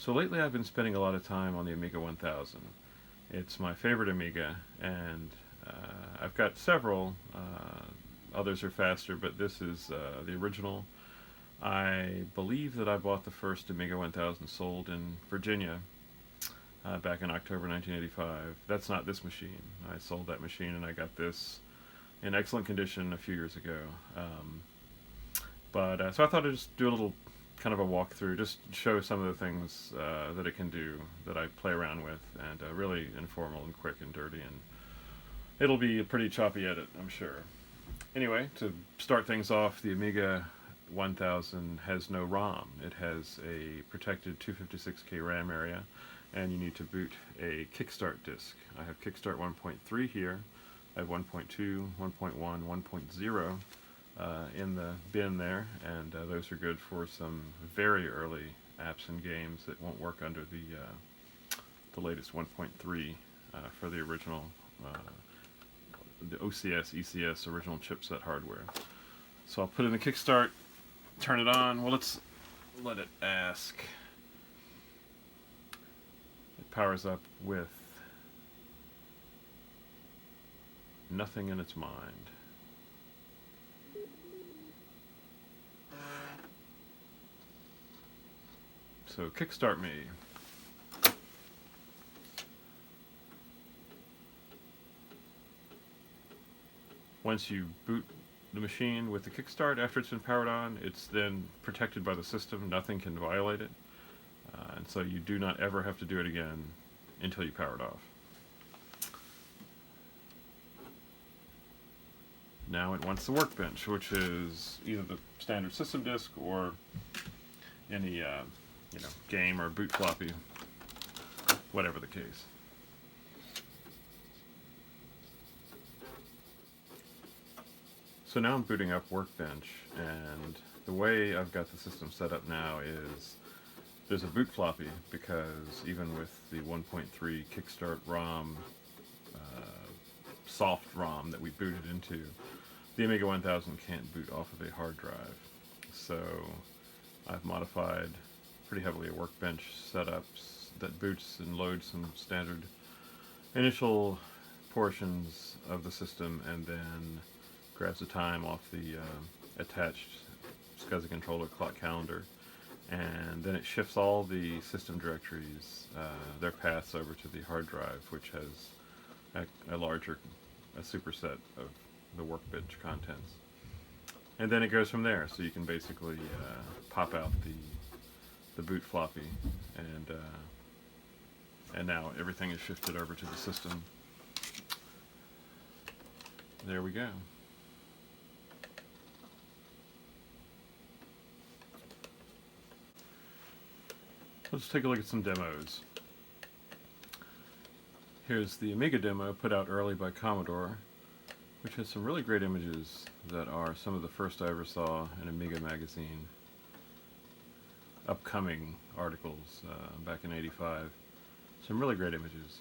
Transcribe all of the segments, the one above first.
So lately I've been spending a lot of time on the Amiga 1000. It's my favorite Amiga, and I've got several. Others are faster, but this is the original. I believe that I bought the first Amiga 1000 sold in Virginia back in October 1985. That's not this machine. I sold that machine and I got this in excellent condition a few years ago. But so I thought I'd just do a little kind of a walkthrough, just show some of the things that it can do that I play around with, and really informal and quick and dirty, and it'll be a pretty choppy edit, I'm sure. Anyway, to start things off, the Amiga 1000 has no ROM. It has a protected 256K RAM area, and you need to boot a Kickstart disk. I have Kickstart 1.3 here. I have 1.2, 1.1, 1.0 in the bin there, and those are good for some very early apps and games that won't work under the latest 1.3 for the original, the OCS, ECS original chipset hardware. So I'll put in the Kickstart, turn it on. Well, let's let it ask. It powers up with nothing in its mind. So Kickstart me. Once you boot the machine with the Kickstart, after it's been powered on, it's then protected by the system. Nothing can violate it. And so you do not ever have to do it again until you power it off. Now it wants the workbench, which is either the standard system disk or any game or boot floppy, whatever the case. So now I'm booting up Workbench, and the way I've got the system set up now is there's a boot floppy, because even with the 1.3 Kickstart ROM, soft ROM that we booted into, the Amiga 1000 can't boot off of a hard drive. So I've modified pretty heavily a Workbench setups that boots and loads some standard initial portions of the system, and then grabs the time off the attached SCSI controller clock calendar, and then it shifts all the system directories, their paths over to the hard drive, which has a superset of the Workbench contents. And then it goes from there, so you can basically pop out the boot floppy, and now everything is shifted over to the system. There we go. Let's take a look at some demos. Here's the Amiga demo put out early by Commodore, which has some really great images that are some of the first I ever saw in Amiga magazine. Upcoming articles back in '85. Some really great images.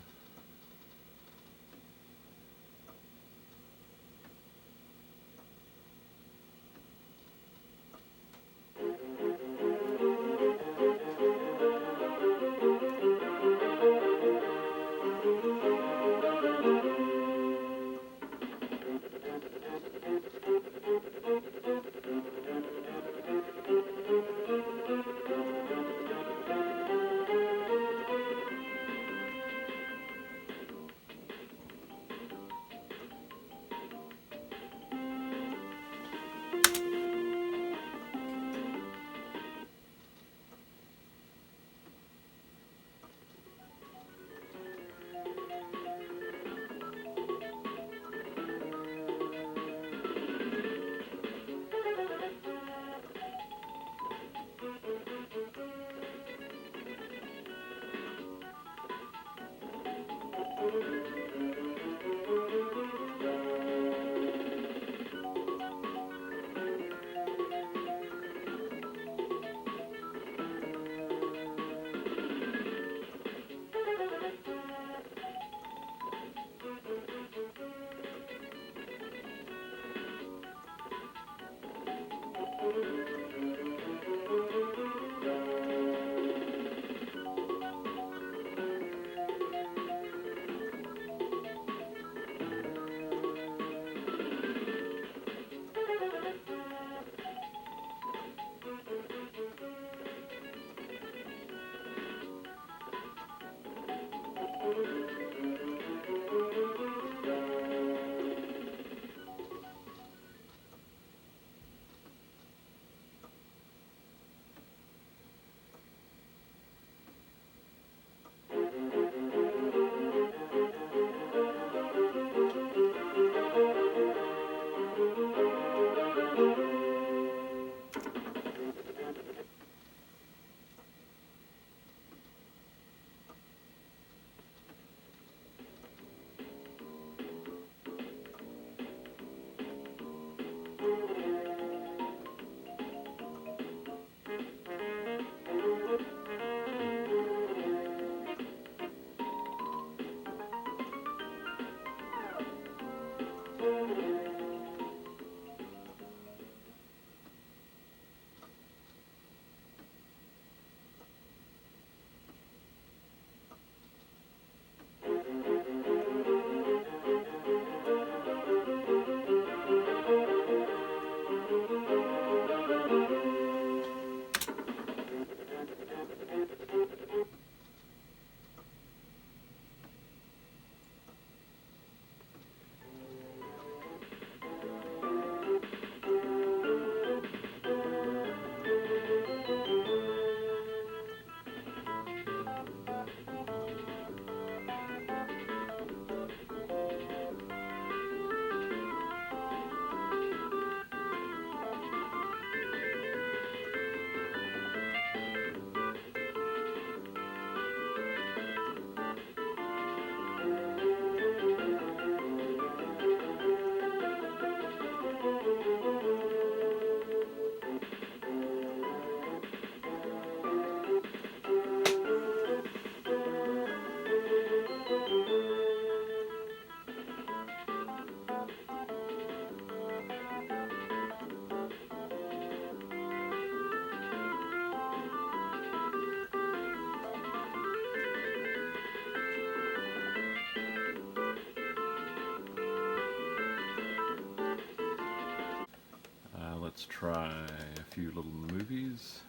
Let's try a few little movies.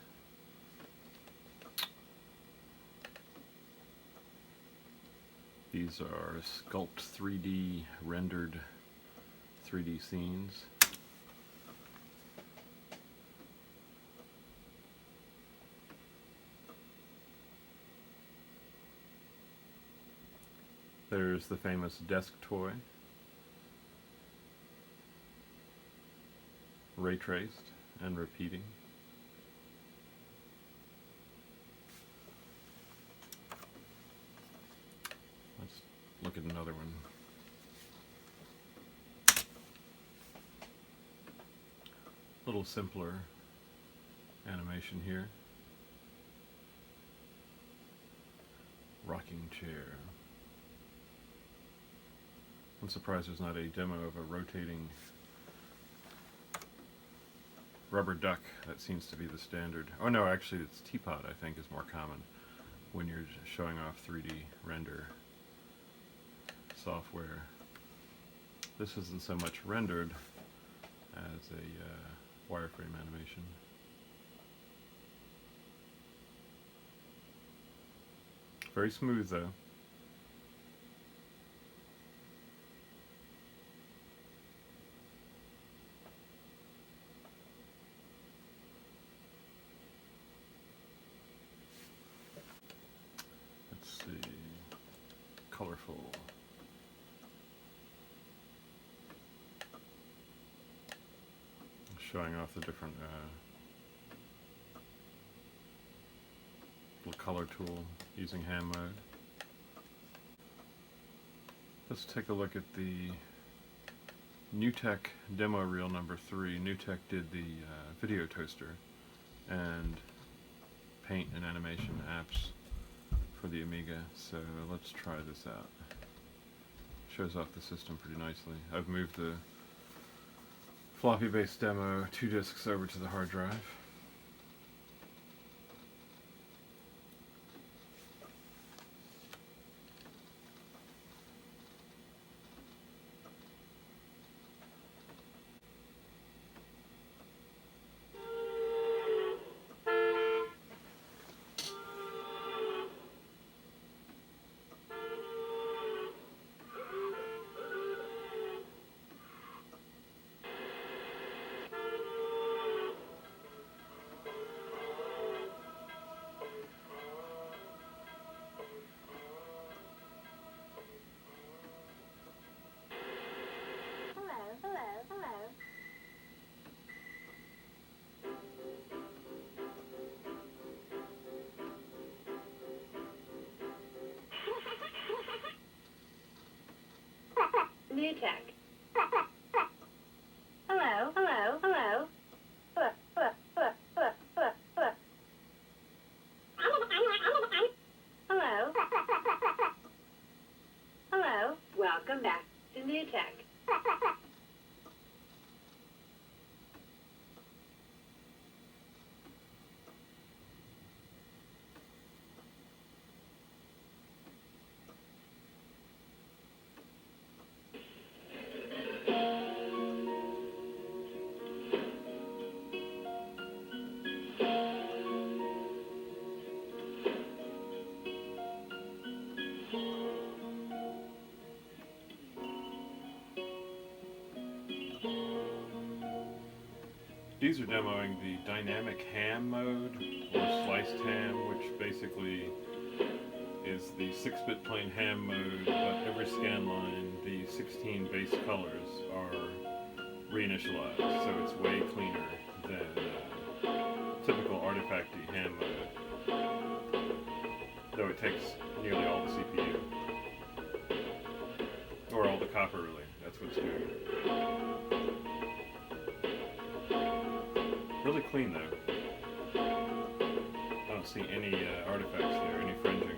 These are sculpt 3D rendered 3D scenes. There's the famous desk toy, ray traced and repeating. Let's look at another one. A little simpler animation here. Rocking chair. I'm surprised there's not a demo of a rotating rubber duck. That seems to be the standard. Oh no, actually it's teapot, I think, is more common when you're showing off 3D render software. This isn't so much rendered as a wireframe animation. Very smooth though. Colorful. Showing off the different little color tool using hand mode. Let's take a look at the NewTek demo reel number 3. NewTek did the video toaster and paint and animation apps for the Amiga, so let's try this out. Shows off the system pretty nicely. I've moved the floppy-based demo 2 discs over to the hard drive. NewTek. Hello, hello, hello. Hello. Hello. Welcome back to NewTek. These are demoing the dynamic ham mode, or sliced ham, which basically is the 6-bit plain ham mode, but every scan line, the 16 base colors are reinitialized, so it's way cleaner than typical artifacty ham mode, though it takes nearly all the CPU, or all the copper really, that's what it's doing. Really clean though. I don't see any artifacts there, any fringing.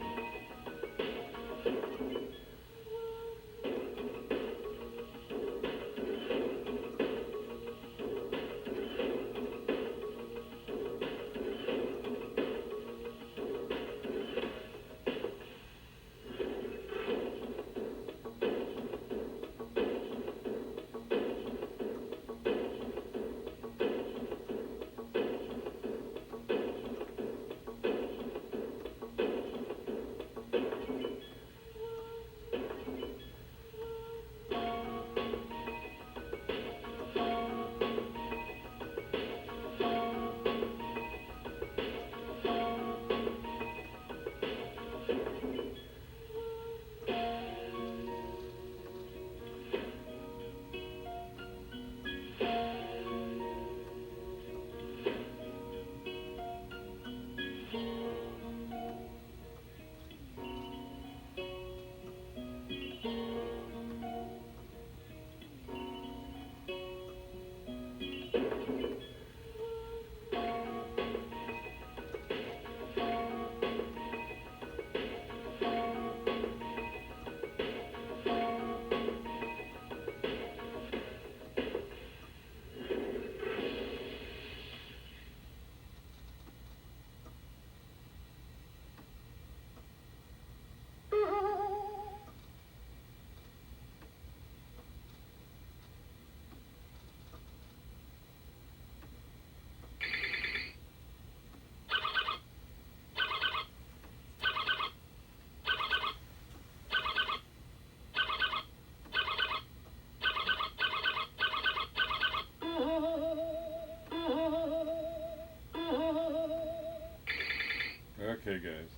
Okay, guys.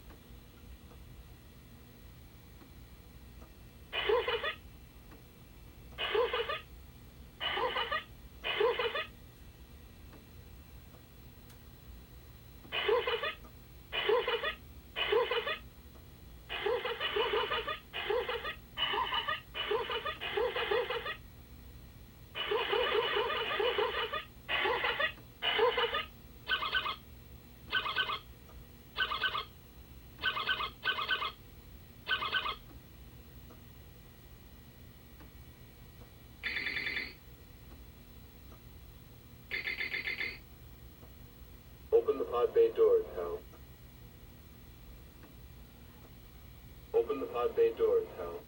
Open the pod bay doors, Hal. Open the pod bay doors, Hal.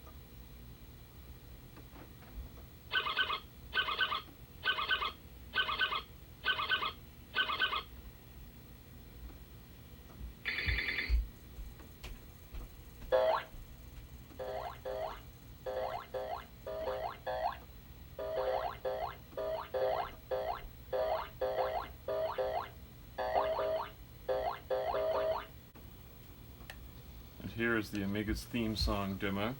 And here is the Amiga's theme song demo.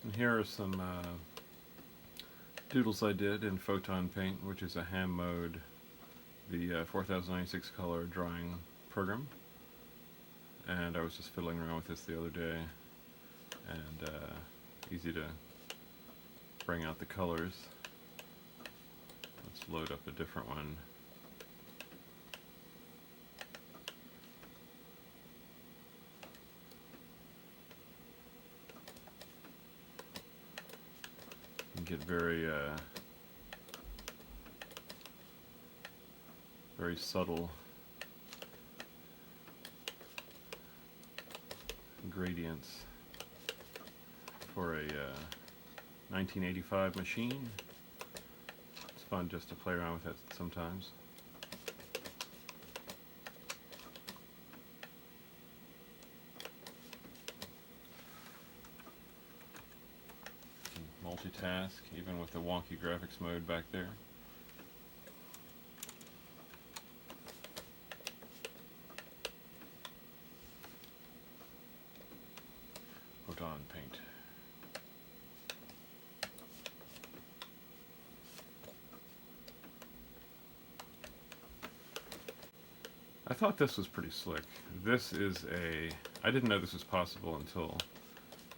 And here are some doodles I did in Photon Paint, which is a ham mode, the 4096 color drawing program. And I was just fiddling around with this the other day, and easy to bring out the colors. Let's load up a different one. And get very subtle gradients for a 1985 machine. It's fun just to play around with it sometimes. multitask, even with the wonky graphics mode back there. Photon paint. I thought this was pretty slick. This is I didn't know this was possible until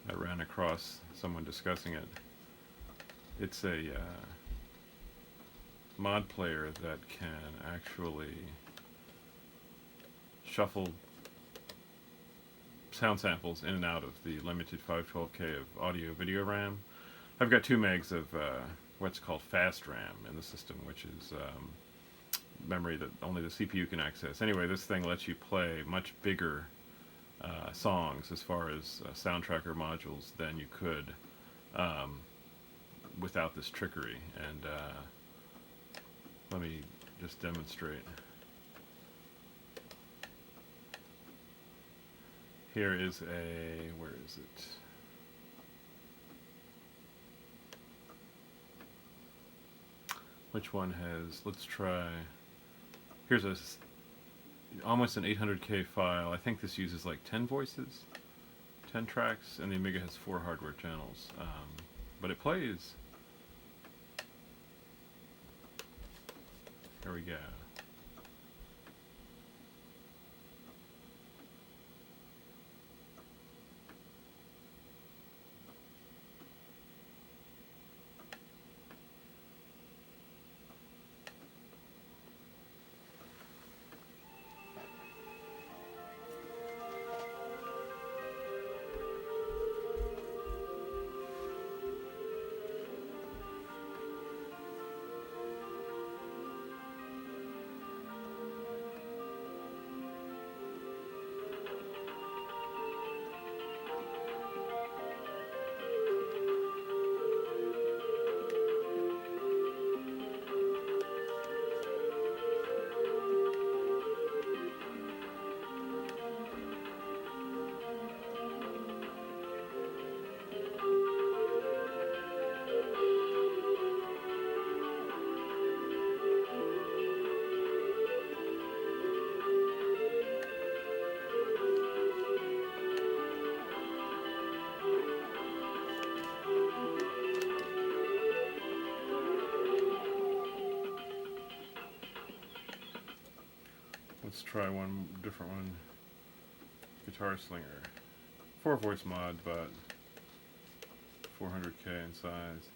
I ran across someone discussing it. It's a mod player that can actually shuffle sound samples in and out of the limited 512K of audio video RAM. I've got 2 megs of what's called fast RAM in the system, which is memory that only the CPU can access. Anyway, this thing lets you play much bigger songs as far as sound tracker modules than you could without this trickery. And let me just demonstrate. Here is where is it? Which one has, let's try, here's almost an 800K file. I think this uses like 10 voices, 10 tracks, and the Amiga has 4 hardware channels. But it plays. Here we go. Let's try one different one. Guitar Slinger. 4-voice mod, but 400K in size.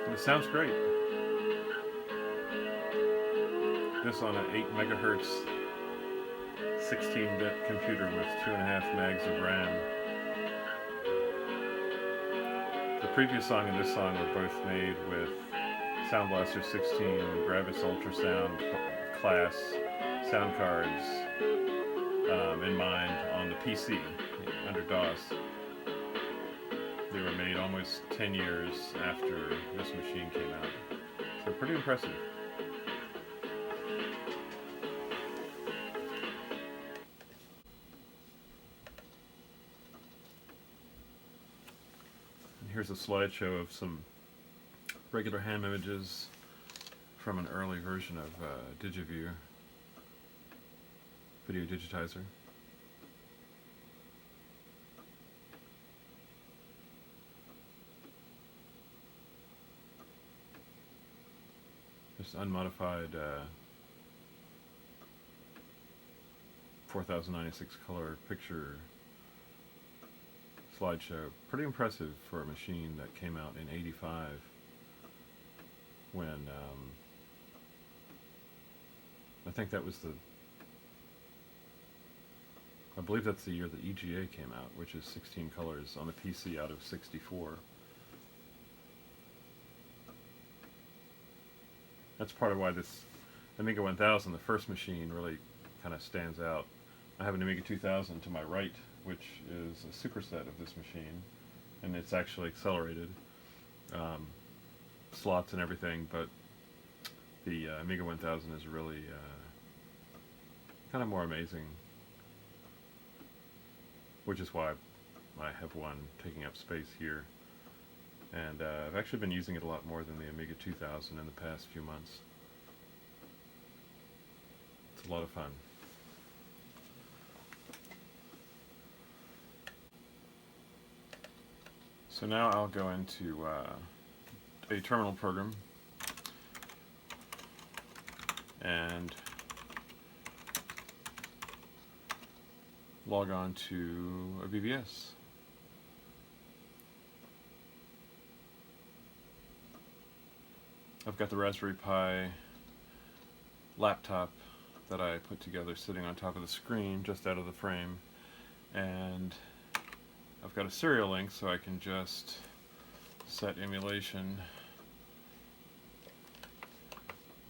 And it sounds great. This on an 8 megahertz 16-bit computer with 2.5 megs of RAM. The previous song and this song were both made with Sound Blaster 16 Gravis Ultrasound class sound cards in mind on the PC under DOS. They were made almost 10 years after this machine came out. So pretty impressive. Here's a slideshow of some regular ham images from an early version of DigiView video digitizer. Just unmodified 4096 color picture slideshow. Pretty impressive for a machine that came out in '85 when I think that was I believe that's the year that EGA came out, which is 16 colors on the PC out of 64. That's part of why this Amiga 1000, the first machine, really kind of stands out. I have an Amiga 2000 to my right, which is a superset of this machine, and it's actually accelerated, slots and everything, but The Amiga 1000 is really kind of more amazing, which is why I have one taking up space here. And I've actually been using it a lot more than the Amiga 2000 in the past few months. It's a lot of fun. So now I'll go into a terminal program and log on to a BBS. I've got the Raspberry Pi laptop that I put together sitting on top of the screen just out of the frame, and I've got a serial link so I can just set emulation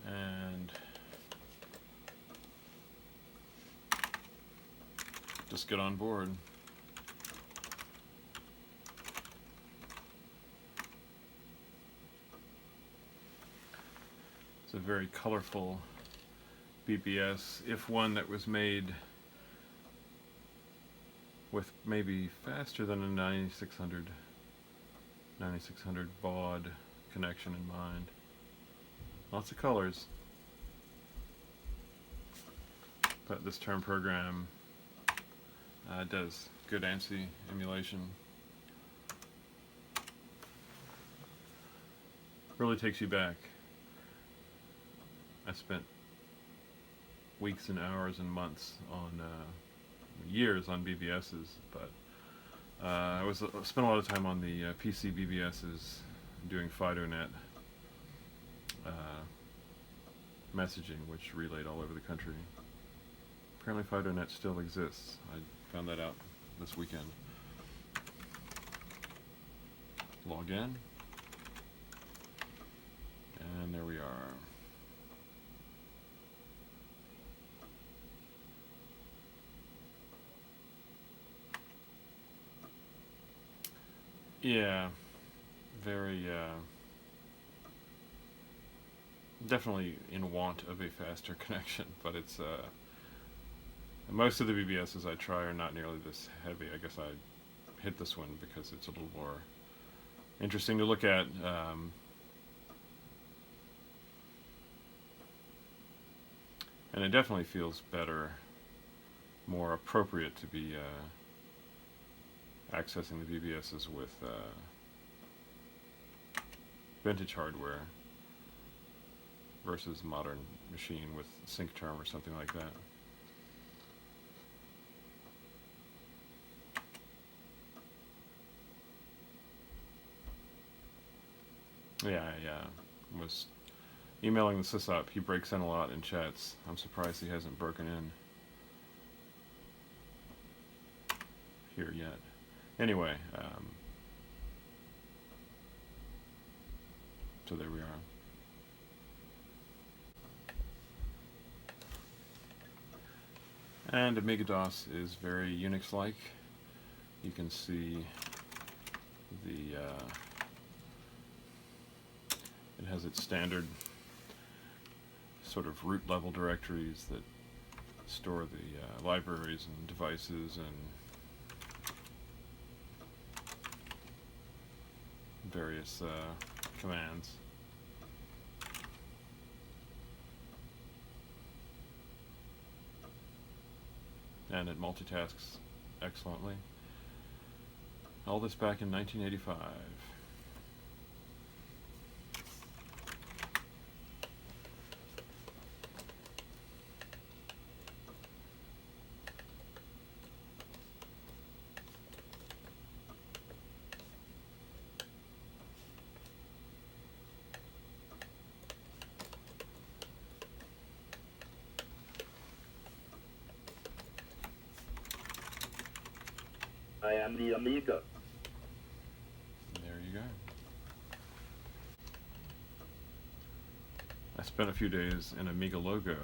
and just get on board. It's a very colorful BBS, if one that was made with maybe faster than a 9600 baud connection in mind. Lots of colors. But this term program does good ANSI emulation. Really takes you back. I spent weeks and hours and months on years on BBSs, but I spent a lot of time on the PC BBSs doing FidoNet messaging, which relayed all over the country. Apparently FidoNet still exists. I found that out this weekend. Log in, and there we are. Yeah, very, definitely in want of a faster connection, but it's, most of the BBSs I try are not nearly this heavy. I guess I hit this one because it's a little more interesting to look at. And it definitely feels better, more appropriate to be, accessing the BBSs with vintage hardware versus modern machine with sync term or something like that. Yeah, I was emailing the sysop. He breaks in a lot in chats. I'm surprised he hasn't broken in here yet. Anyway, so there we are. And Amiga-DOS is very Unix-like. You can see the it has its standard sort of root level directories that store the libraries and devices and various commands. And it multitasks excellently. All this back in 1985. I am the Amiga. There you go. I spent a few days in Amiga Logo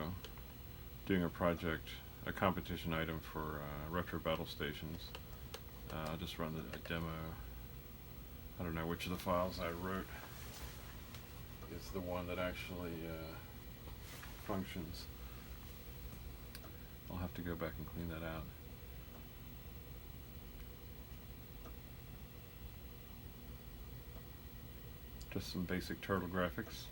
doing a project, a competition item for retro battle stations. I'll just run a demo. I don't know which of the files I wrote is the one that actually functions. I'll have to go back and clean that out. Just some basic turtle graphics.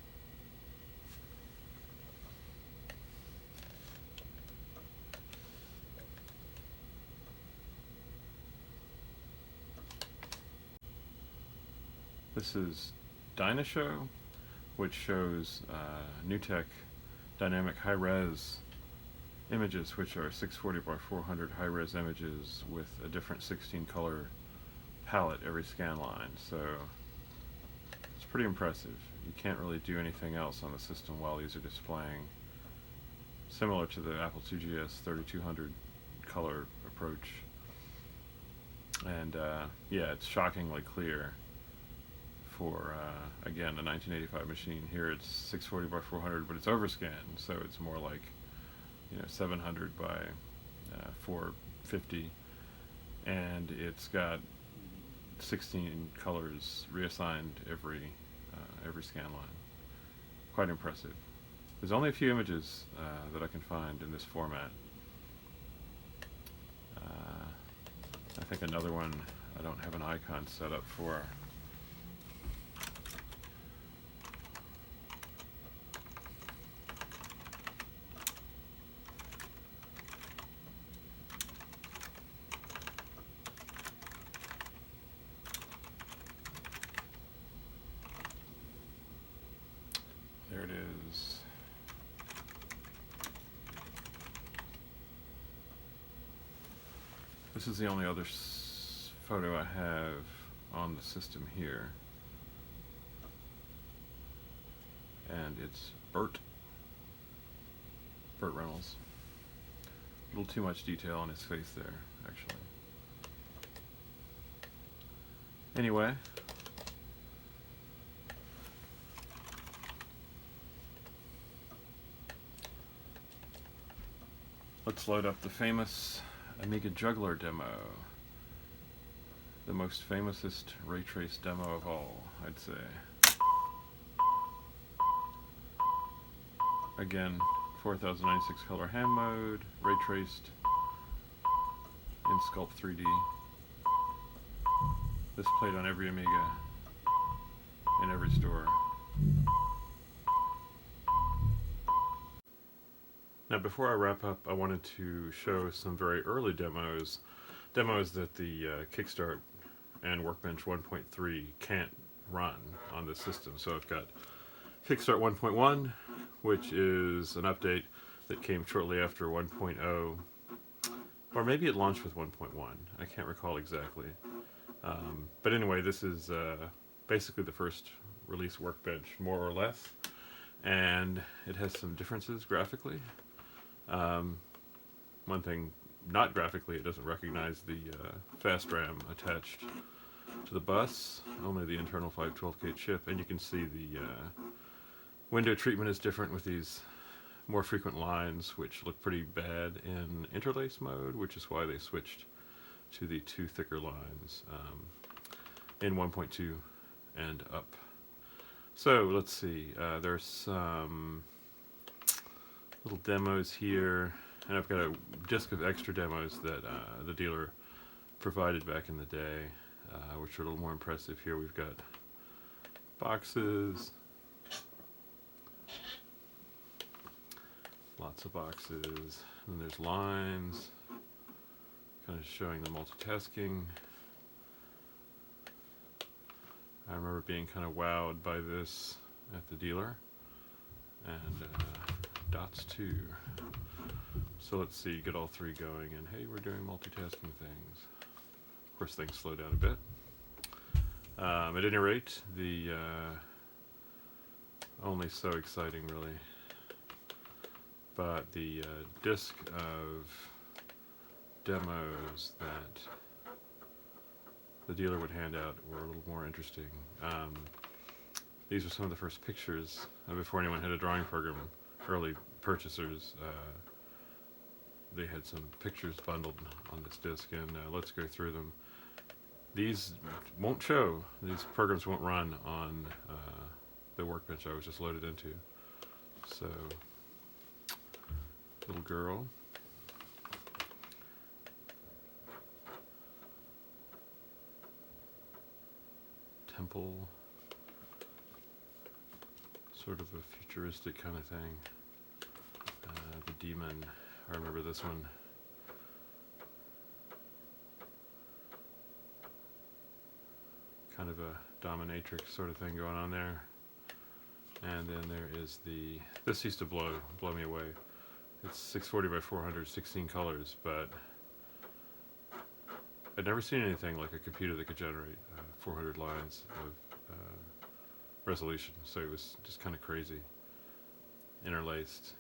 This is Dynashow, which shows NewTek dynamic high-res images, which are 640 by 400 high-res images with a different 16-color palette every scan line. So it's pretty impressive. You can't really do anything else on the system while these are displaying. Similar to the Apple IIgs 3200 color approach. And yeah, it's shockingly clear for, again, a 1985 machine. Here it's 640 by 400, but it's overscanned, so it's more like, 700 by 450, and it's got 16 colors reassigned every scan line. Quite impressive. There's only a few images that I can find in this format. I think another one I don't have an icon set up for. There it is. This is the only other photo I have on the system here. And it's Burt Reynolds. A little too much detail on his face there, actually. Anyway. Let's load up the famous Amiga Juggler demo. The most famousest ray trace demo of all, I'd say. Again, 4096 color hand mode, ray traced in Sculpt 3D. This played on every Amiga in every store. Now, before I wrap up, I wanted to show some very early demos that the Kickstart and Workbench 1.3 can't run on this system. So I've got Kickstart 1.1, which is an update that came shortly after 1.0, or maybe it launched with 1.1. I can't recall exactly. But anyway, this is basically the first release Workbench, more or less, and it has some differences graphically. One thing, not graphically, it doesn't recognize the fast RAM attached to the bus, only the internal 512K chip, and you can see the window treatment is different with these more frequent lines, which look pretty bad in interlace mode, which is why they switched to the two thicker lines in 1.2 and up. So let's see, there's some little demos here, and I've got a disk of extra demos that the dealer provided back in the day, which are a little more impressive. Here we've got boxes, lots of boxes, and there's lines, kind of showing the multitasking. I remember being kind of wowed by this at the dealer, and dots too. So let's see, get all three going, and hey, we're doing multitasking things. Of course, things slow down a bit. At any rate, the only so exciting really, but the disk of demos that the dealer would hand out were a little more interesting. These are some of the first pictures before anyone had a drawing program. Early purchasers, they had some pictures bundled on this disk, and let's go through them. These won't show, these programs won't run on the Workbench I was just loaded into. So little girl. Temple. Sort of a futuristic kind of thing. The demon. I remember this one. Kind of a dominatrix sort of thing going on there. And then there is the, this used to blow me away. It's 640 by 400, 16 colors, but I'd never seen anything like a computer that could generate 400 lines of resolution. So it was just kind of crazy, interlaced.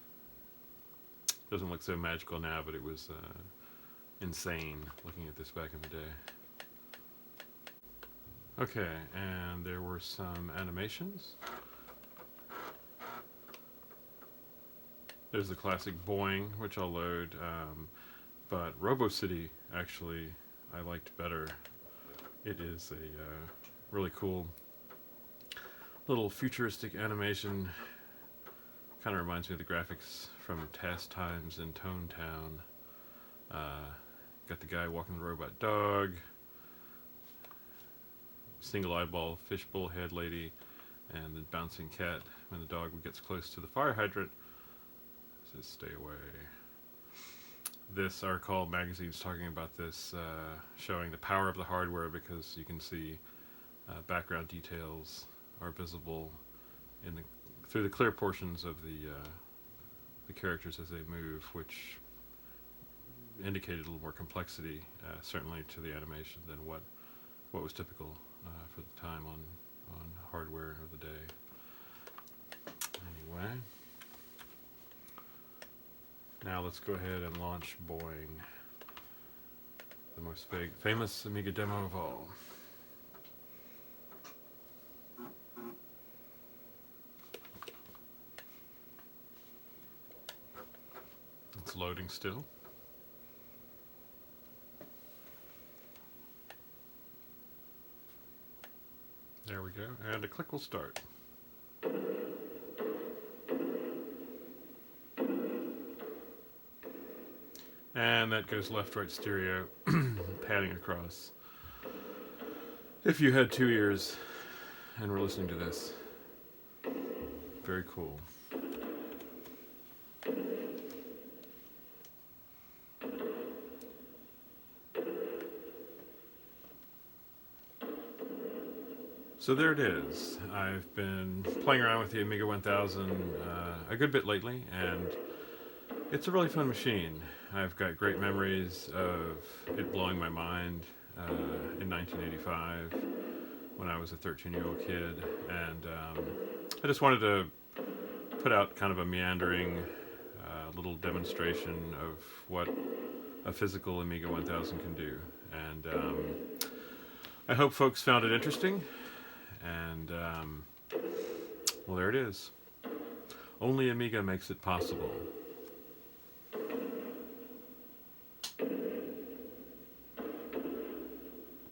Doesn't look so magical now, but it was insane looking at this back in the day. Okay, and there were some animations. There's the classic Boing, which I'll load, but RoboCity actually I liked better. It is a really cool little futuristic animation. Kind of reminds me of the graphics from Task Times in Tone Town. Got the guy walking the robot dog, single eyeball fishbowl head lady, and the bouncing cat when the dog gets close to the fire hydrant. Says stay away. This, I recall magazines talking about this, showing the power of the hardware, because you can see background details are visible in the through the clear portions of the characters as they move, which indicated a little more complexity, certainly to the animation, than what was typical for the time on hardware of the day. Anyway, now let's go ahead and launch Boing, the most famous Amiga demo of all. It's loading still. There we go, and a click will start. And that goes left-right stereo, panning across. If you had 2 ears and were listening to this, very cool. So there it is. I've been playing around with the Amiga 1000 a good bit lately, and it's a really fun machine. I've got great memories of it blowing my mind in 1985 when I was a 13-year-old kid, and I just wanted to put out kind of a meandering little demonstration of what a physical Amiga 1000 can do, and I hope folks found it interesting. And, well, there it is. Only Amiga makes it possible.